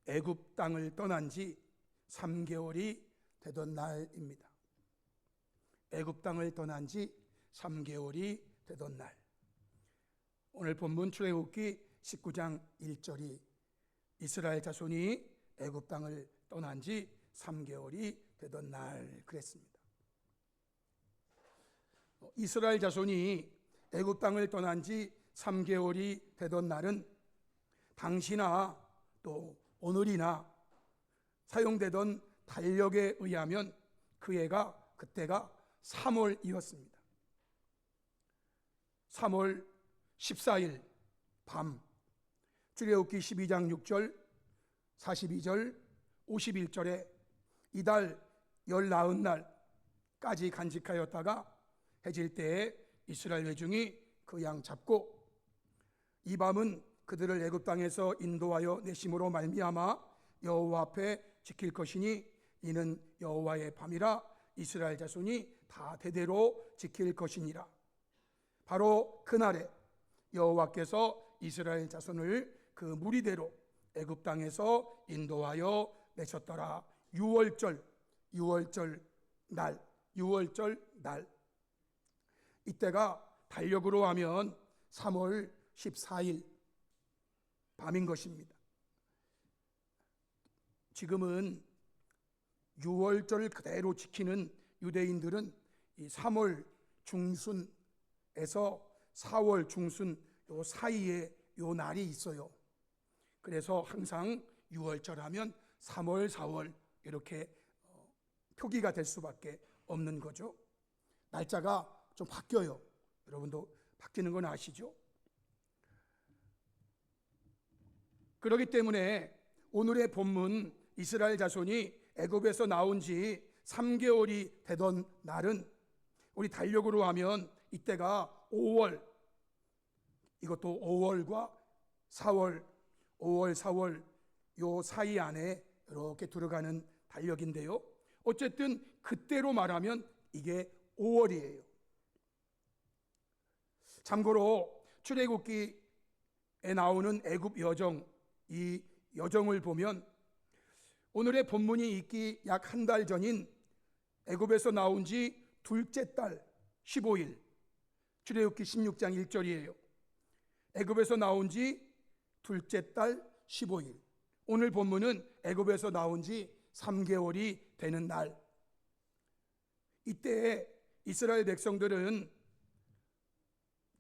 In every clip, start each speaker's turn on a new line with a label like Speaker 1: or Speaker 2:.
Speaker 1: 애굽 땅을 떠난 지 3개월이 되던 날입니다. 애굽 땅을 떠난 지 3개월이 되던 날. 오늘 본문 출애굽기 19장 1절이 이스라엘 자손이 애굽 땅을 떠난 지 3개월이 되던 날 그랬습니다. 이스라엘 자손이 애굽 땅을 떠난 지 3개월이 되던 날은 당시나 또 오늘이나 사용되던 달력에 의하면 그때가 3월이었습니다. 3월 14일 밤, 출애굽기 12장 6절, 42절, 51절에 이달 19날까지 간직하였다가 해질 때에 이스라엘 회중이 그 양 잡고 이 밤은 그들을 애굽 땅에서 인도하여 내심으로 말미암아 여호와 앞에 지킬 것이니 이는 여호와의 밤이라 이스라엘 자손이 다 대대로 지킬 것이니라. 바로 그날에 여호와께서 이스라엘 자손을 그 무리대로 애굽 땅에서 인도하여 내셨더라. 6월절 날. 이때가 달력으로 하면 3월 14일 밤인 것입니다. 지금은 6월절 그대로 지키는 유대인들은 이 3월 중순에서 4월 중순 요 사이에 요 날이 있어요. 그래서 항상 6월절 하면 3월, 4월 이렇게 표기가 될 수밖에 없는 거죠. 날짜가 좀 바뀌어요. 여러분도 바뀌는 건 아시죠? 그렇기 때문에 오늘의 본문 이스라엘 자손이 애굽에서 나온 지 3개월이 되던 날은 우리 달력으로 하면 이때가 5월, 이것도 5월과 4월, 5월, 4월 요 사이 안에 이렇게 들어가는 달력인데요. 어쨌든 그때로 말하면 이게 5월이에요. 참고로 출애굽기에 나오는 애굽 여정, 이 여정을 보면 오늘의 본문이 있기 약 한 달 전인 애굽에서 나온 지 둘째 달 15일, 출애굽기 16장 1절이에요. 애굽에서 나온 지 둘째 달 15일. 오늘 본문은 애굽에서 나온 지 3개월이 되는 날. 이때 이스라엘 백성들은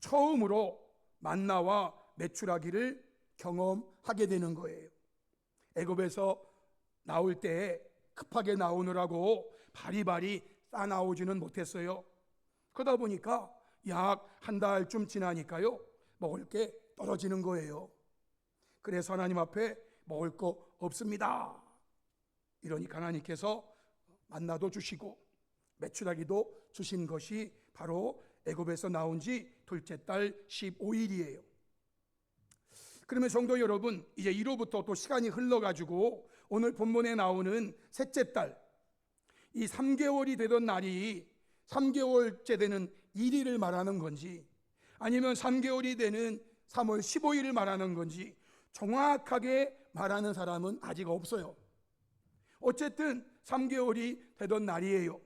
Speaker 1: 처음으로 만나와 메추라기를 경험하게 되는 거예요. 애굽에서 나올 때 급하게 나오느라고 바리바리 싸나오지는 못했어요. 그러다 보니까 약 한 달쯤 지나니까요, 먹을 게 떨어지는 거예요. 그래서 하나님 앞에 먹을 거 없습니다. 이러니까 하나님께서 만나도 주시고 메추라기도 주신 것이 바로 애굽에서 나온 지 둘째 달 15일이에요. 그러면 성도 여러분, 이제 이로부터 또 시간이 흘러가지고 오늘 본문에 나오는 셋째 달, 이 3개월이 되던 날이 3개월째 되는 1일을 말하는 건지 아니면 3개월이 되는 3월 15일을 말하는 건지 정확하게 말하는 사람은 아직 없어요. 어쨌든 3개월이 되던 날이에요.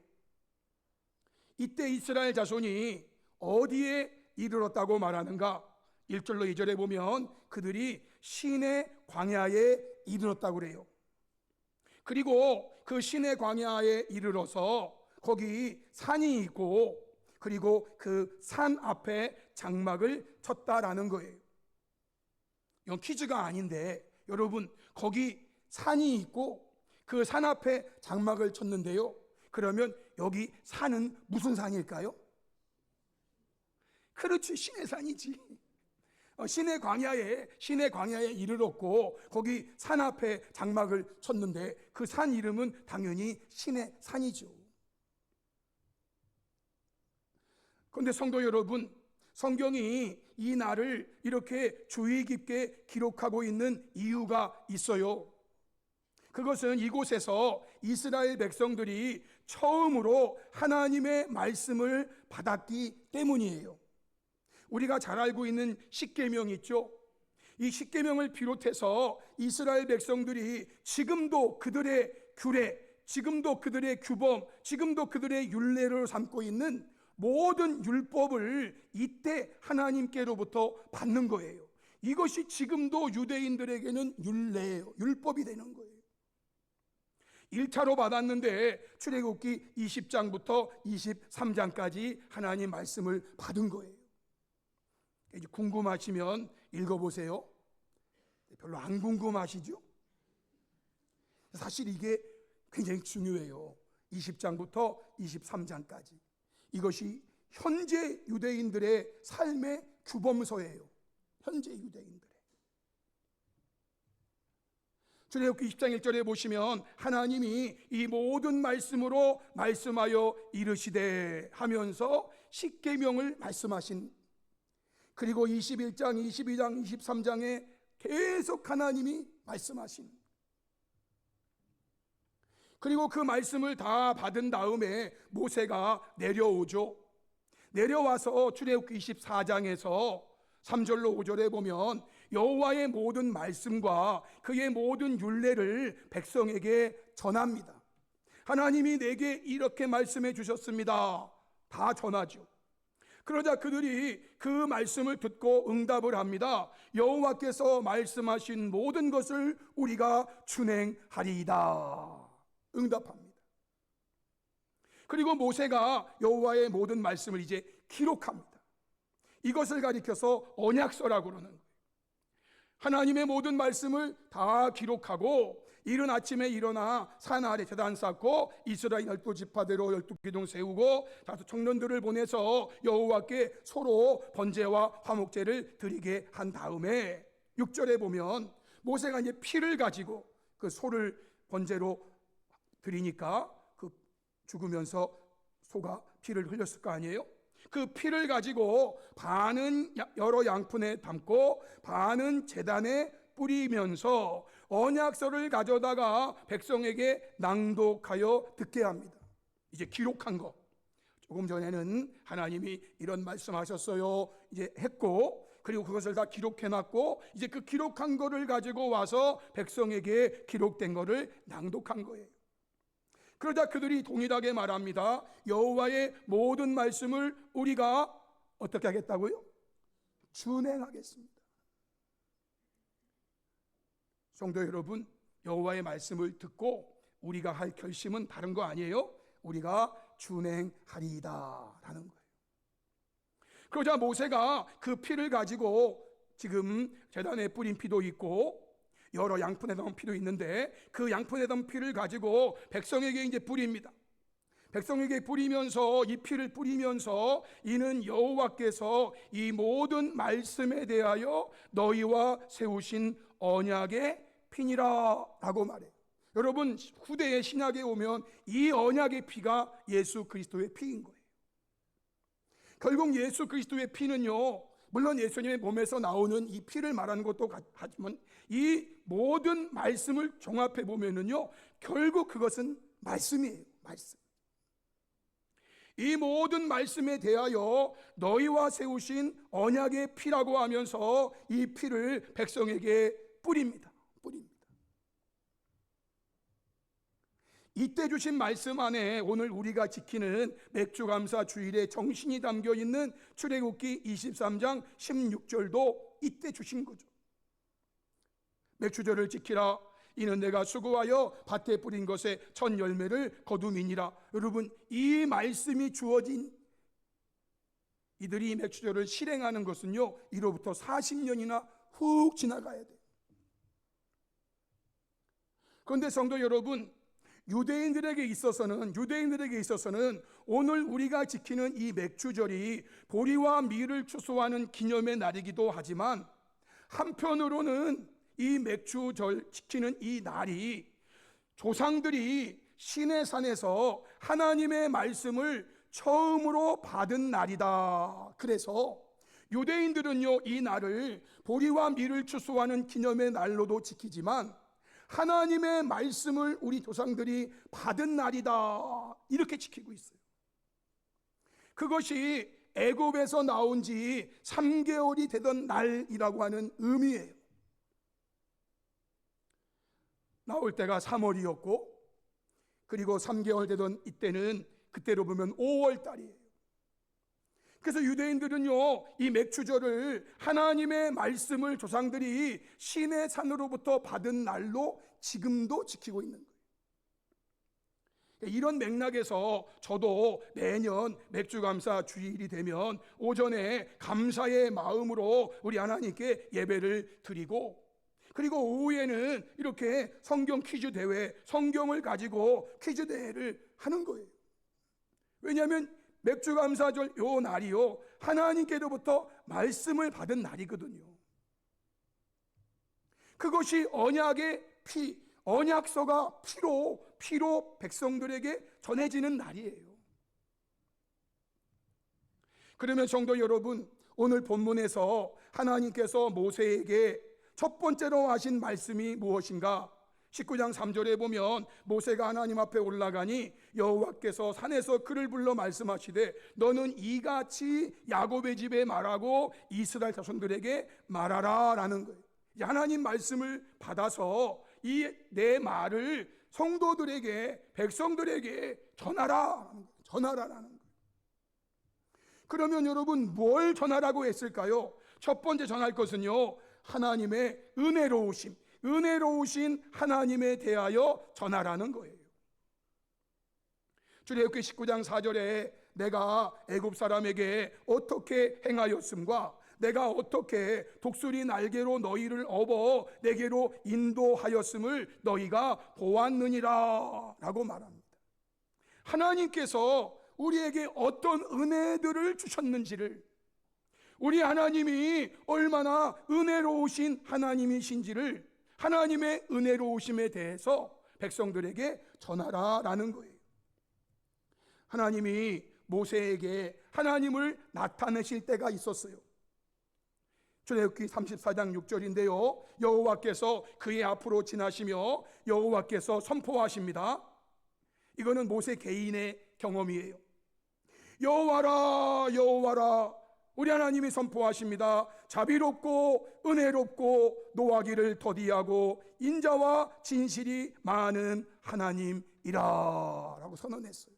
Speaker 1: 이때 이스라엘 자손이 어디에 이르렀다고 말하는가? 1절로 2절에 보면 그들이 시내 광야에 이르렀다고 그래요. 그리고 그 시내 광야에 이르러서 거기 산이 있고 그리고 그 산 앞에 장막을 쳤다라는 거예요. 이건 퀴즈가 아닌데 여러분, 거기 산이 있고 그 산 앞에 장막을 쳤는데요, 그러면 여기 산은 무슨 산일까요? 그렇지, 시내 산이지. 시내 광야에 이르렀고 거기 산 앞에 장막을 쳤는데 그 산 이름은 당연히 시내 산이죠. 그런데 성도 여러분, 성경이 이 날을 이렇게 주의 깊게 기록하고 있는 이유가 있어요. 그것은 이곳에서 이스라엘 백성들이 처음으로 하나님의 말씀을 받았기 때문이에요. 우리가 잘 알고 있는 십계명 있죠. 이 십계명을 비롯해서 이스라엘 백성들이 지금도 그들의 규례, 지금도 그들의 규범, 지금도 그들의 율례를 삼고 있는 모든 율법을 이때 하나님께로부터 받는 거예요. 이것이 지금도 유대인들에게는 율례예요. 율법이 되는 거예요. 1차로 받았는데 출애굽기 20장부터 23장까지 하나님 말씀을 받은 거예요. 이제 궁금하시면 읽어보세요. 별로 안 궁금하시죠? 사실 이게 굉장히 중요해요. 20장부터 23장까지. 이것이 현재 유대인들의 삶의 규범서예요. 현재 유대인들의. 출애굽기 20장 1절에 보시면 하나님이 이 모든 말씀으로 말씀하여 이르시되 하면서 십계명을 말씀하신, 그리고 21장, 22장, 23장에 계속 하나님이 말씀하신, 그리고 그 말씀을 다 받은 다음에 모세가 내려오죠. 내려와서 출애굽기 24장에서 3절로 5절에 보면 여호와의 모든 말씀과 그의 모든 율례를 백성에게 전합니다. 하나님이 내게 이렇게 말씀해 주셨습니다. 다 전하죠. 그러자 그들이 그 말씀을 듣고 응답을 합니다. 여호와께서 말씀하신 모든 것을 우리가 준행하리이다. 응답합니다. 그리고 모세가 여호와의 모든 말씀을 이제 기록합니다. 이것을 가리켜서 언약서라고 그러는 거예요. 하나님의 모든 말씀을 다 기록하고 이른 아침에 일어나 산 아래 제단 쌓고 이스라엘 12지파대로 12기둥 세우고 다섯 청년들을 보내서 여호와께 소로 번제와 화목제를 드리게 한 다음에 6절에 보면 모세가 이제 피를 가지고 그 소를 번제로 드리니까 그 죽으면서 소가 피를 흘렸을 거 아니에요? 그 피를 가지고 반은 여러 양푼에 담고 반은 제단에 뿌리면서 언약서를 가져다가 백성에게 낭독하여 듣게 합니다. 이제 기록한 거. 조금 전에는 하나님이 이런 말씀하셨어요 이제 했고, 그리고 그것을 다 기록해놨고 이제 그 기록한 거를 가지고 와서 백성에게 기록된 거를 낭독한 거예요. 그러자 그들이 동일하게 말합니다. 여호와의 모든 말씀을 우리가 어떻게 하겠다고요? 준행하겠습니다. 성도 여러분, 여호와의 말씀을 듣고 우리가 할 결심은 다른 거 아니에요? 우리가 준행하리이다 라는 거예요. 그러자 모세가 그 피를 가지고 지금 제단에 뿌린 피도 있고 여러 양푼에 담은 피도 있는데 그 양푼에 담은 피를 가지고 백성에게 이제 뿌립니다. 백성에게 뿌리면서 이 피를 뿌리면서 이는 여호와께서 이 모든 말씀에 대하여 너희와 세우신 언약의 피니라 라고 말해요. 여러분, 후대의 신약에 오면 이 언약의 피가 예수 그리스도의 피인 거예요. 결국 예수 그리스도의 피는요, 물론 예수님의 몸에서 나오는 이 피를 말하는 것도 하지만 이 모든 말씀을 종합해 보면은요, 결국 그것은 말씀이에요. 말씀. 이 모든 말씀에 대하여 너희와 세우신 언약의 피라고 하면서 이 피를 백성에게 뿌립니다. 이때 주신 말씀 안에 오늘 우리가 지키는 맥주감사 주일의 정신이 담겨 있는 출애굽기 23장 16절도 이때 주신 거죠. 맥주절을 지키라. 이는 내가 수고하여 밭에 뿌린 것에 첫 열매를 거둠이니라. 여러분, 이 말씀이 주어진 이들이 맥주절을 실행하는 것은요, 이로부터 40년이나 훅 지나가야 돼요. 그런데 성도 여러분, 유대인들에게 있어서는 오늘 우리가 지키는 이 맥주절이 보리와 밀을 추수하는 기념의 날이기도 하지만, 한편으로는 이 맥주절 지키는 이 날이 조상들이 시내산에서 하나님의 말씀을 처음으로 받은 날이다. 그래서 유대인들은요, 이 날을 보리와 밀을 추수하는 기념의 날로도 지키지만 하나님의 말씀을 우리 조상들이 받은 날이다, 이렇게 지키고 있어요. 그것이 애굽에서 나온 지 3개월이 되던 날이라고 하는 의미예요. 나올 때가 3월이었고, 그리고 3개월 되던 이때는 그때로 보면 5월 달이에요. 그래서 유대인들은요, 이 맥추절을 하나님의 말씀을 조상들이 시내 산으로부터 받은 날로 지금도 지키고 있는 거예요. 이런 맥락에서 저도 매년 맥주감사 주일이 되면 오전에 감사의 마음으로 우리 하나님께 예배를 드리고, 그리고 오후에는 이렇게 성경 퀴즈 대회, 성경을 가지고 퀴즈 대회를 하는 거예요. 왜냐하면 맥주감사절 요 날이요, 하나님께로부터 말씀을 받은 날이거든요. 그것이 언약의 피, 언약서가 피로 백성들에게 전해지는 날이에요. 그러면 성도 여러분, 오늘 본문에서 하나님께서 모세에게 첫 번째로 하신 말씀이 무엇인가? 19장 3절에 보면 모세가 하나님 앞에 올라가니 여호와께서 산에서 그를 불러 말씀하시되 너는 이같이 야곱의 집에 말하고 이스라엘 자손들에게 말하라 라는 거예요. 하나님 말씀을 받아서 이 내 말을 성도들에게, 백성들에게 전하라라는 거예요. 그러면 여러분, 뭘 전하라고 했을까요? 첫 번째 전할 것은요, 하나님의 은혜로우신 하나님에 대하여 전하라는 거예요. 출애굽기 19장 4절에 내가 애굽 사람에게 어떻게 행하였음과 내가 어떻게 독수리 날개로 너희를 업어 내게로 인도하였음을 너희가 보았느니라 라고 말합니다. 하나님께서 우리에게 어떤 은혜들을 주셨는지를, 우리 하나님이 얼마나 은혜로우신 하나님이신지를, 하나님의 은혜로우심에 대해서 백성들에게 전하라라는 거예요. 하나님이 모세에게 하나님을 나타내실 때가 있었어요. 출애굽기 34장 6절인데요, 여호와께서 그의 앞으로 지나시며 여호와께서 선포하십니다. 이거는 모세 개인의 경험이에요. 여호와라 여호와라, 우리 하나님이 선포하십니다. 자비롭고 은혜롭고 노하기를 더디하고 인자와 진실이 많은 하나님이라 라고 선언했어요.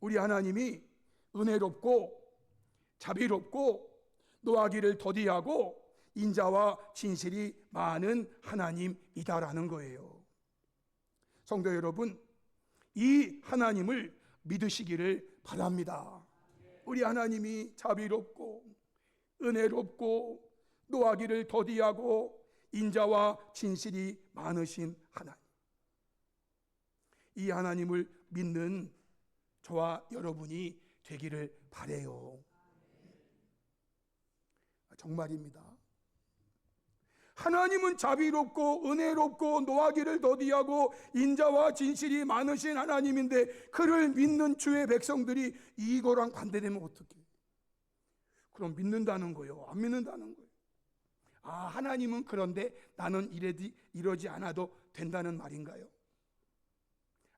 Speaker 1: 우리 하나님이 은혜롭고 자비롭고 노하기를 더디하고 인자와 진실이 많은 하나님이다라는 거예요. 성도 여러분, 이 하나님을 믿으시기를 바랍니다. 우리 하나님이 자비롭고 은혜롭고 노하기를 더디하고 인자와 진실이 많으신 하나님, 이 하나님을 믿는 저와 여러분이 되기를 바라요. 정말입니다. 하나님은 자비롭고 은혜롭고 노하기를 더디하고 인자와 진실이 많으신 하나님인데, 그를 믿는 주의 백성들이 이거랑 반대되면 어떡해? 그럼 믿는다는 거예요? 안 믿는다는 거예요? 하나님은 그런데 나는 이러지 않아도 된다는 말인가요?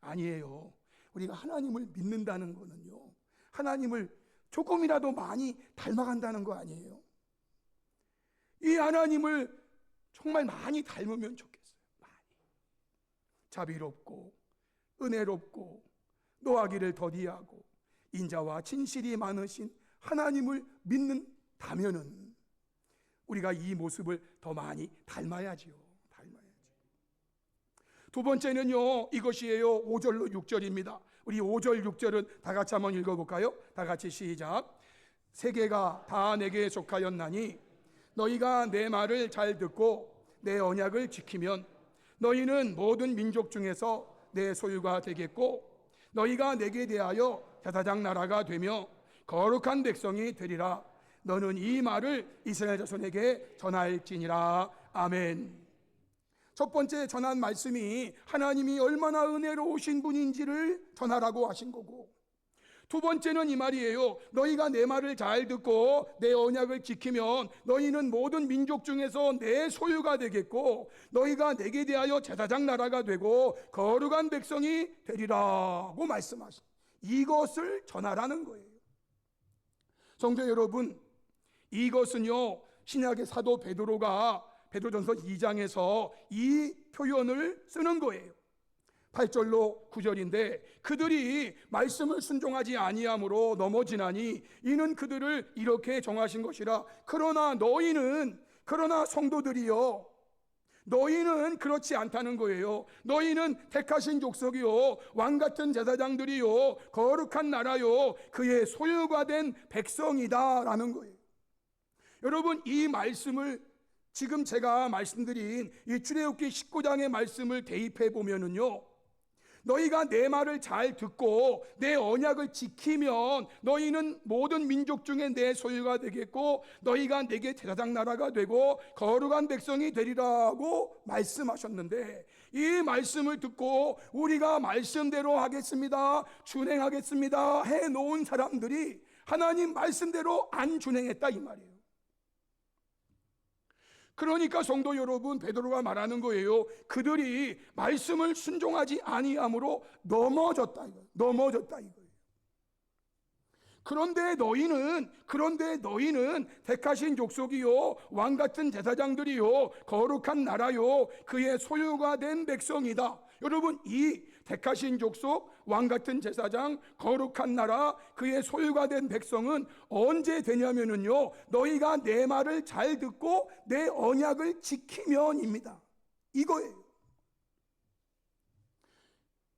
Speaker 1: 아니에요. 우리가 하나님을 믿는다는 거는요, 하나님을 조금이라도 많이 닮아간다는 거 아니에요? 이 하나님을 정말 많이 닮으면 좋겠어요. 많이. 자비롭고 은혜롭고 노하기를 더디하고 인자와 진실이 많으신 하나님을 믿는다면은 우리가 이 모습을 더 많이 닮아야지요. 두 번째는요, 이것이에요. 5절로 6절입니다. 우리 5절 6절은 다 같이 한번 읽어볼까요? 다 같이 시작. 세계가 다 내게 속하였나니 너희가 내 말을 잘 듣고 내 언약을 지키면 너희는 모든 민족 중에서 내 소유가 되겠고 너희가 내게 대하여 제사장 나라가 되며 거룩한 백성이 되리라. 너는 이 말을 이스라엘 자손에게 전할지니라. 아멘. 첫 번째 전한 말씀이 하나님이 얼마나 은혜로우신 분인지를 전하라고 하신 거고, 두 번째는 이 말이에요. 너희가 내 말을 잘 듣고 내 언약을 지키면 너희는 모든 민족 중에서 내 소유가 되겠고 너희가 내게 대하여 제사장 나라가 되고 거룩한 백성이 되리라고 말씀하신, 이것을 전하라는 거예요. 성도 여러분, 이것은요, 신약의 사도 베드로가 베드로전서 2장에서 이 표현을 쓰는 거예요. 8절로 9절인데 그들이 말씀을 순종하지 아니함으로 넘어지나니 이는 그들을 이렇게 정하신 것이라. 그러나 성도들이여, 너희는 그렇지 않다는 거예요. 너희는 택하신 족속이요, 왕같은 제사장들이요, 거룩한 나라요, 그의 소유가 된 백성이다 라는 거예요. 여러분, 이 말씀을 지금 제가 말씀드린 이 출애굽기 19장의 말씀을 대입해 보면은요, 너희가 내 말을 잘 듣고 내 언약을 지키면 너희는 모든 민족 중에 내 소유가 되겠고 너희가 내게 제사장 나라가 되고 거룩한 백성이 되리라고 말씀하셨는데, 이 말씀을 듣고 우리가 말씀대로 하겠습니다, 준행하겠습니다 해놓은 사람들이 하나님 말씀대로 안 준행했다 이 말이에요. 그러니까 성도 여러분, 베드로가 말하는 거예요. 그들이 말씀을 순종하지 아니함으로 넘어졌다 이거예요. 그런데 너희는 택하신 족속이요, 왕같은 제사장들이요, 거룩한 나라요, 그의 소유가 된 백성이다. 여러분, 이 택하신 족속, 왕같은 제사장, 거룩한 나라, 그의 소유가 된 백성은 언제 되냐면은요, 너희가 내 말을 잘 듣고 내 언약을 지키면입니다. 이거예요.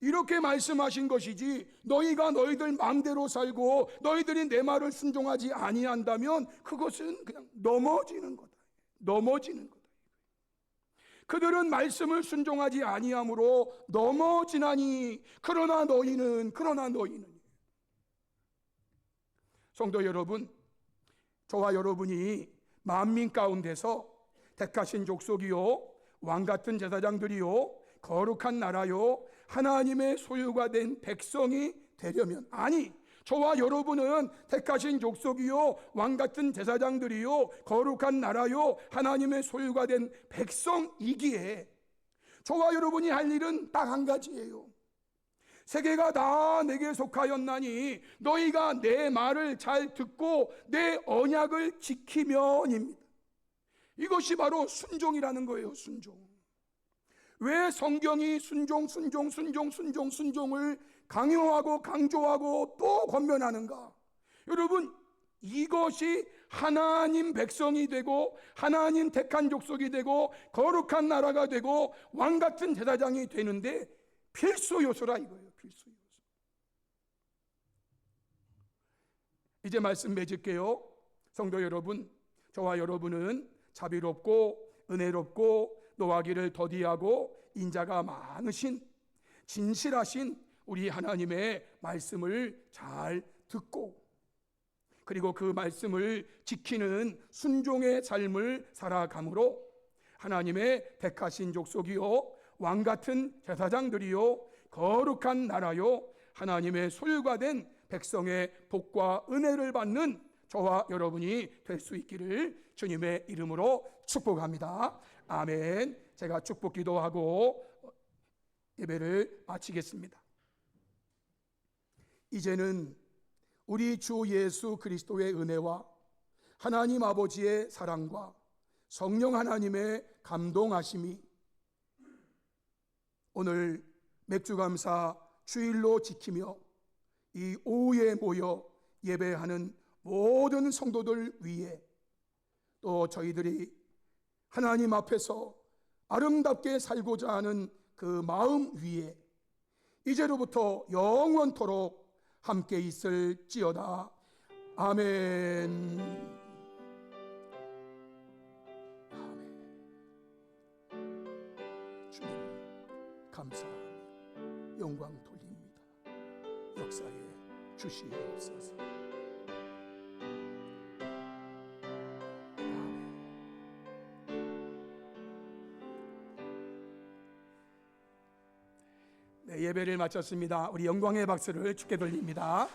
Speaker 1: 이렇게 말씀하신 것이지, 너희가 너희들 마음대로 살고 너희들이 내 말을 순종하지 아니한다면 그것은 그냥 넘어지는 거다. 그들은 말씀을 순종하지 아니함으로 넘어지나니 그러나 너희는 성도 여러분, 저와 여러분이 만민 가운데서 택하신 족속이요, 왕같은 제사장들이요, 거룩한 나라요, 하나님의 소유가 된 백성이 되려면, 아니, 저와 여러분은 택하신 족속이요, 왕같은 제사장들이요, 거룩한 나라요, 하나님의 소유가 된 백성이기에 저와 여러분이 할 일은 딱 한 가지예요. 세계가 다 내게 속하였나니 너희가 내 말을 잘 듣고 내 언약을 지키면입니다. 이것이 바로 순종이라는 거예요. 순종. 왜 성경이 순종을 강요하고 강조하고 또 권면하는가? 여러분, 이것이 하나님 백성이 되고 하나님 택한 족속이 되고 거룩한 나라가 되고 왕같은 제사장이 되는데 필수 요소라 이거예요. 필수 요소. 이제 말씀 맺을게요. 성도 여러분, 저와 여러분은 자비롭고 은혜롭고 노하기를 더디하고 인자가 많으신 진실하신 우리 하나님의 말씀을 잘 듣고 그리고 그 말씀을 지키는 순종의 삶을 살아감으로 하나님의 택하신 족속이요, 왕같은 제사장들이요, 거룩한 나라요, 하나님의 소유가 된 백성의 복과 은혜를 받는 저와 여러분이 될 수 있기를 주님의 이름으로 축복합니다. 아멘. 제가 축복 기도하고 예배를 마치겠습니다. 이제는 우리 주 예수 그리스도의 은혜와 하나님 아버지의 사랑과 성령 하나님의 감동하심이 오늘 맥주감사 주일로 지키며 이 오후에 모여 예배하는 모든 성도들 위에, 또 저희들이 하나님 앞에서 아름답게 살고자 하는 그 마음 위에 이제로부터 영원토록 함께 있을지어다. 아멘. 아멘. 주님 감사합니다. 영광 돌립니다. 역사에 주시옵소서. 예배를 마쳤습니다. 우리 영광의 박수를 주께 돌립니다.